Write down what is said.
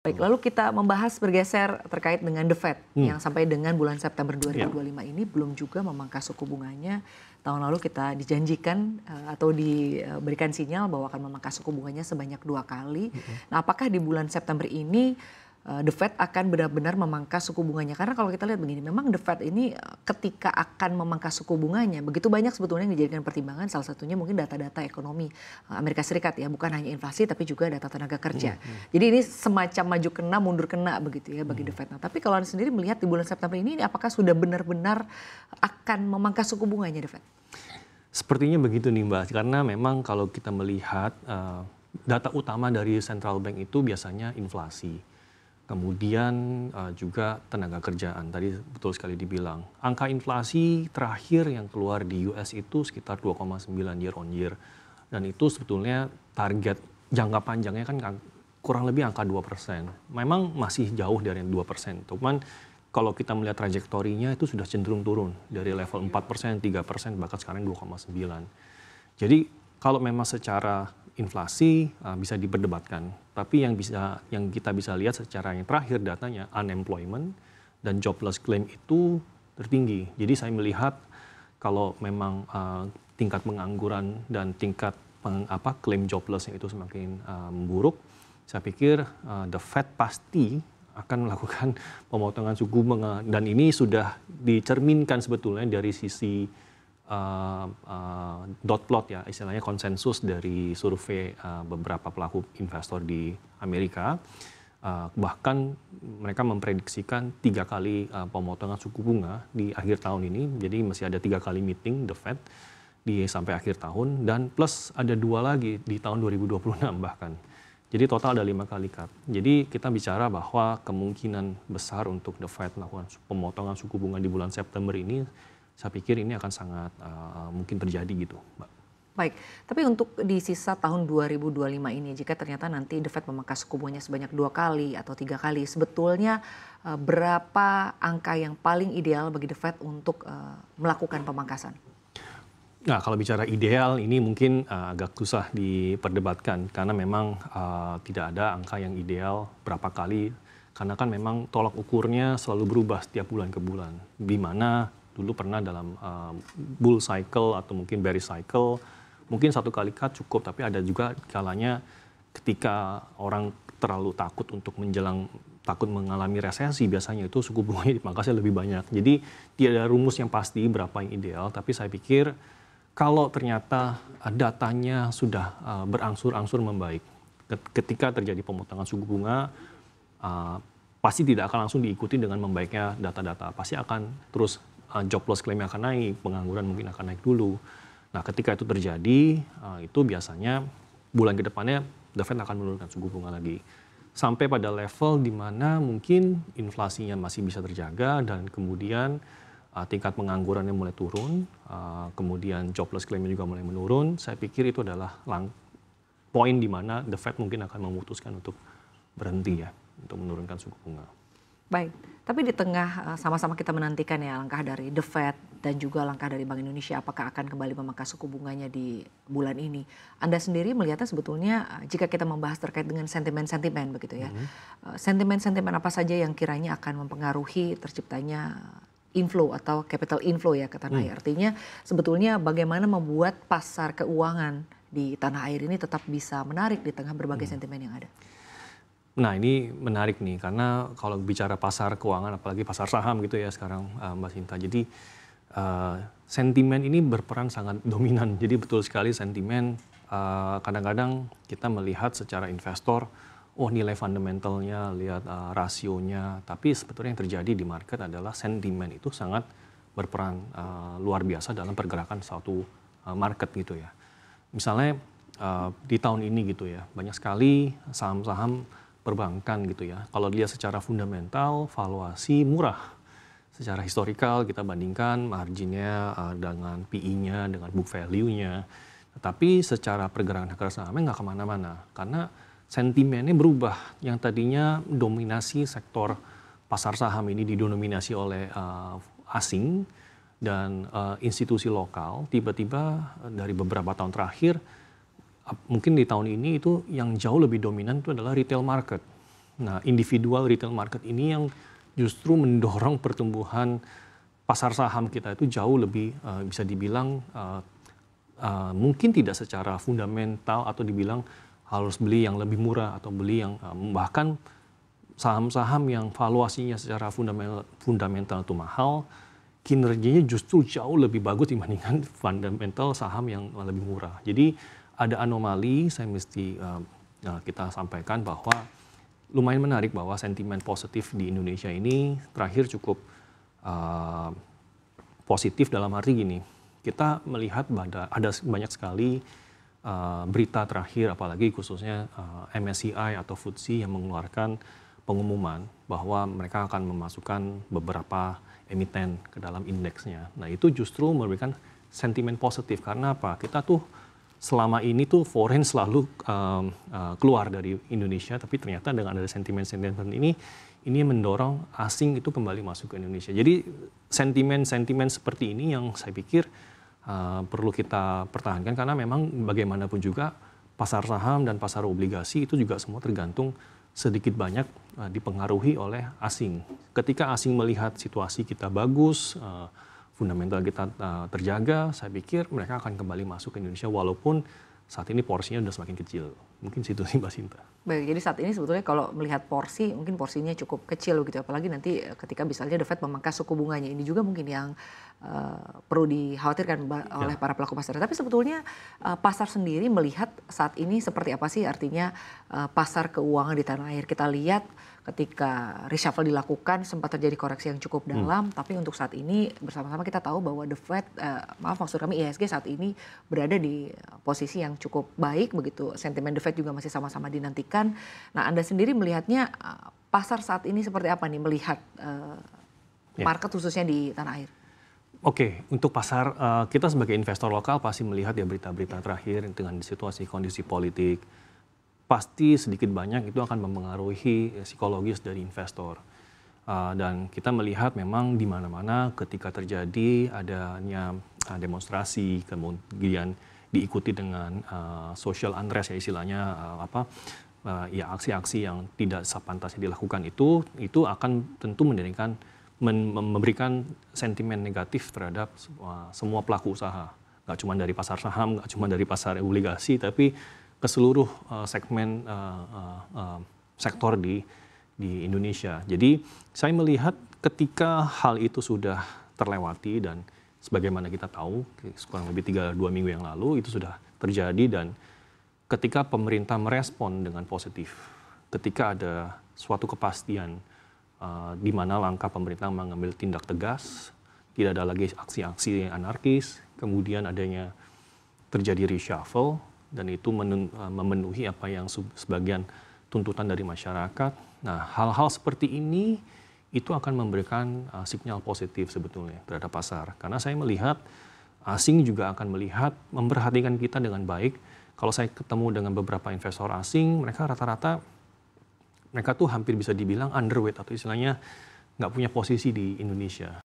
Baik, lalu kita membahas bergeser terkait dengan The Fed yang sampai dengan bulan September 2025 ini belum juga memangkas suku bunganya. Tahun lalu kita dijanjikan atau diberikan sinyal bahwa akan memangkas suku bunganya sebanyak 2 kali. Nah, apakah di bulan September ini The Fed akan benar-benar memangkas suku bunganya? Karena kalau kita lihat begini, memang The Fed ini ketika akan memangkas suku bunganya, begitu banyak sebetulnya yang dijadikan pertimbangan, salah satunya mungkin data-data ekonomi Amerika Serikat ya, bukan hanya inflasi tapi juga data tenaga kerja. Jadi ini semacam maju kena, mundur kena begitu ya bagi The Fed. Nah, tapi kalau Anda sendiri melihat di bulan September ini apakah sudah benar-benar akan memangkas suku bunganya The Fed? Sepertinya begitu nih Mbak, karena memang kalau kita melihat data utama dari central bank itu biasanya inflasi. Kemudian juga tenaga kerjaan, tadi betul sekali dibilang. Angka inflasi terakhir yang keluar di US itu sekitar 2,9 year on year. Dan itu sebetulnya target jangka panjangnya kan kurang lebih angka 2%. Memang masih jauh dari 2%. Cuman kalau kita melihat trajektorinya itu sudah cenderung turun. Dari level 4%, 3%, bahkan sekarang 2,9%. Jadi kalau memang secara inflasi bisa diperdebatkan, tapi yang kita bisa lihat secara yang terakhir datanya unemployment dan jobless claim itu tertinggi. Jadi saya melihat kalau memang tingkat pengangguran dan tingkat klaim joblessnya itu semakin memburuk, saya pikir The Fed pasti akan melakukan pemotongan suku bunga, dan ini sudah dicerminkan sebetulnya dari sisi dot plot ya, istilahnya konsensus dari survei beberapa pelaku investor di Amerika. Bahkan mereka memprediksikan 3 kali pemotongan suku bunga di akhir tahun ini. Jadi masih ada 3 kali meeting The Fed sampai akhir tahun, dan plus ada 2 lagi di tahun 2026 bahkan. Jadi total ada 5 kali cut. Jadi kita bicara bahwa kemungkinan besar untuk The Fed melakukan pemotongan suku bunga di bulan September ini, saya pikir ini akan sangat mungkin terjadi gitu, Mbak. Baik, tapi untuk di sisa tahun 2025 ini, jika ternyata nanti The Fed memangkas suku bunganya sebanyak 2 kali atau 3 kali, sebetulnya berapa angka yang paling ideal bagi The Fed untuk melakukan pemangkasan? Nah, kalau bicara ideal ini mungkin agak susah diperdebatkan, karena memang tidak ada angka yang ideal berapa kali, karena kan memang tolak ukurnya selalu berubah setiap bulan ke bulan. Di mana dulu pernah dalam bull cycle atau mungkin bearish cycle, mungkin 1 kali cut cukup, tapi ada juga kalanya ketika orang terlalu takut untuk takut mengalami resesi, biasanya itu suku bunganya dipangkasnya lebih banyak. Jadi tidak ada rumus yang pasti berapa yang ideal, tapi saya pikir kalau ternyata datanya sudah berangsur-angsur membaik, ketika terjadi pemotongan suku bunga, pasti tidak akan langsung diikuti dengan membaiknya data-data. Pasti akan terus jobless claim akan naik, pengangguran mungkin akan naik dulu. Nah, ketika itu terjadi, itu biasanya bulan ke depannya The Fed akan menurunkan suku bunga lagi. Sampai pada level di mana mungkin inflasinya masih bisa terjaga, dan kemudian tingkat penganggurannya mulai turun, kemudian jobless claim-nya juga mulai menurun. Saya pikir itu adalah poin di mana The Fed mungkin akan memutuskan untuk berhenti ya, untuk menurunkan suku bunga. Baik, tapi di tengah sama-sama kita menantikan ya langkah dari The Fed dan juga langkah dari Bank Indonesia, apakah akan kembali memangkas suku bunganya di bulan ini. Anda sendiri melihatnya sebetulnya jika kita membahas terkait dengan sentimen-sentimen begitu ya. Sentimen-sentimen apa saja yang kiranya akan mempengaruhi terciptanya inflow atau capital inflow ya ke tanah air. Artinya sebetulnya bagaimana membuat pasar keuangan di tanah air ini tetap bisa menarik di tengah berbagai sentimen yang ada. Nah, ini menarik nih, karena kalau bicara pasar keuangan, apalagi pasar saham gitu ya sekarang, Mbak Sinta. Jadi sentimen ini berperan sangat dominan. Jadi betul sekali sentimen, kadang-kadang kita melihat secara investor, nilai fundamentalnya, lihat rasionya. Tapi sebetulnya yang terjadi di market adalah sentimen itu sangat berperan luar biasa dalam pergerakan suatu market gitu ya. Misalnya di tahun ini gitu ya, banyak sekali saham-saham perbankan gitu ya. Kalau dilihat secara fundamental, valuasi murah. Secara historikal kita bandingkan marginnya dengan PE-nya, dengan book value-nya. Tetapi secara pergerakan harga sahamnya nggak kemana-mana. Karena sentimennya berubah. Yang tadinya dominasi sektor pasar saham ini didominasi oleh asing dan institusi lokal. Tiba-tiba dari beberapa tahun terakhir, mungkin di tahun ini itu yang jauh lebih dominan itu adalah retail market. Nah, individual retail market ini yang justru mendorong pertumbuhan pasar saham kita itu jauh lebih bisa dibilang mungkin tidak secara fundamental atau dibilang harus beli yang lebih murah atau beli yang bahkan saham-saham yang valuasinya secara fundamental itu mahal, kinerjanya justru jauh lebih bagus dibandingkan fundamental saham yang lebih murah. Jadi ada anomali, saya mesti kita sampaikan bahwa lumayan menarik bahwa sentimen positif di Indonesia ini terakhir cukup positif dalam arti gini, kita melihat ada banyak sekali berita terakhir, apalagi khususnya MSCI atau FTSE yang mengeluarkan pengumuman bahwa mereka akan memasukkan beberapa emiten ke dalam indeksnya. Nah itu justru memberikan sentimen positif karena apa? Kita tuh selama ini tuh foreign selalu keluar dari Indonesia, tapi ternyata dengan ada sentimen-sentimen ini mendorong asing itu kembali masuk ke Indonesia. Jadi sentimen-sentimen seperti ini yang saya pikir perlu kita pertahankan karena memang bagaimanapun juga pasar saham dan pasar obligasi itu juga semua tergantung sedikit banyak dipengaruhi oleh asing. Ketika asing melihat situasi kita bagus, fundamental kita terjaga, saya pikir mereka akan kembali masuk ke Indonesia walaupun saat ini porsinya sudah semakin kecil. Mungkin situ sih Mbak Sinta. Baik, jadi saat ini sebetulnya kalau melihat porsi, mungkin porsinya cukup kecil gitu. Apalagi nanti ketika misalnya The Fed memangkas suku bunganya. Ini juga mungkin yang perlu dikhawatirkan oleh para pelaku pasar. Tapi sebetulnya pasar sendiri melihat saat ini seperti apa sih artinya pasar keuangan di tanah air. Kita lihat ketika reshuffle dilakukan sempat terjadi koreksi yang cukup dalam. Tapi untuk saat ini bersama-sama kita tahu bahwa The Fed, maksud kami IHSG saat ini berada di posisi yang cukup baik begitu. Sentimen The Fed juga masih sama-sama dinantikan. Nah, Anda sendiri melihatnya pasar saat ini seperti apa nih melihat market khususnya di tanah air? Oke, untuk pasar kita sebagai investor lokal pasti melihat ya berita-berita terakhir dengan situasi kondisi politik. Pasti sedikit banyak itu akan mempengaruhi psikologis dari investor. Dan kita melihat memang di mana-mana ketika terjadi adanya demonstrasi, kemudian diikuti dengan social unrest ya istilahnya ya aksi-aksi yang tidak sepantasnya dilakukan itu akan tentu memberikan sentimen negatif terhadap semua pelaku usaha. Nggak cuma dari pasar saham, nggak cuma dari pasar obligasi, tapi ke seluruh segmen sektor di Indonesia. Jadi saya melihat ketika hal itu sudah terlewati dan sebagaimana kita tahu kurang lebih 2 minggu yang lalu itu sudah terjadi dan ketika pemerintah merespon dengan positif, ketika ada suatu kepastian di mana langkah pemerintah mengambil tindak tegas, tidak ada lagi aksi-aksi anarkis, kemudian adanya terjadi reshuffle, dan itu memenuhi apa yang sebagian tuntutan dari masyarakat. Nah, hal-hal seperti ini itu akan memberikan sinyal positif sebetulnya terhadap pasar. Karena saya melihat asing juga akan melihat, memperhatikan kita dengan baik. Kalau saya ketemu dengan beberapa investor asing, mereka rata-rata mereka tuh hampir bisa dibilang underweight atau istilahnya nggak punya posisi di Indonesia.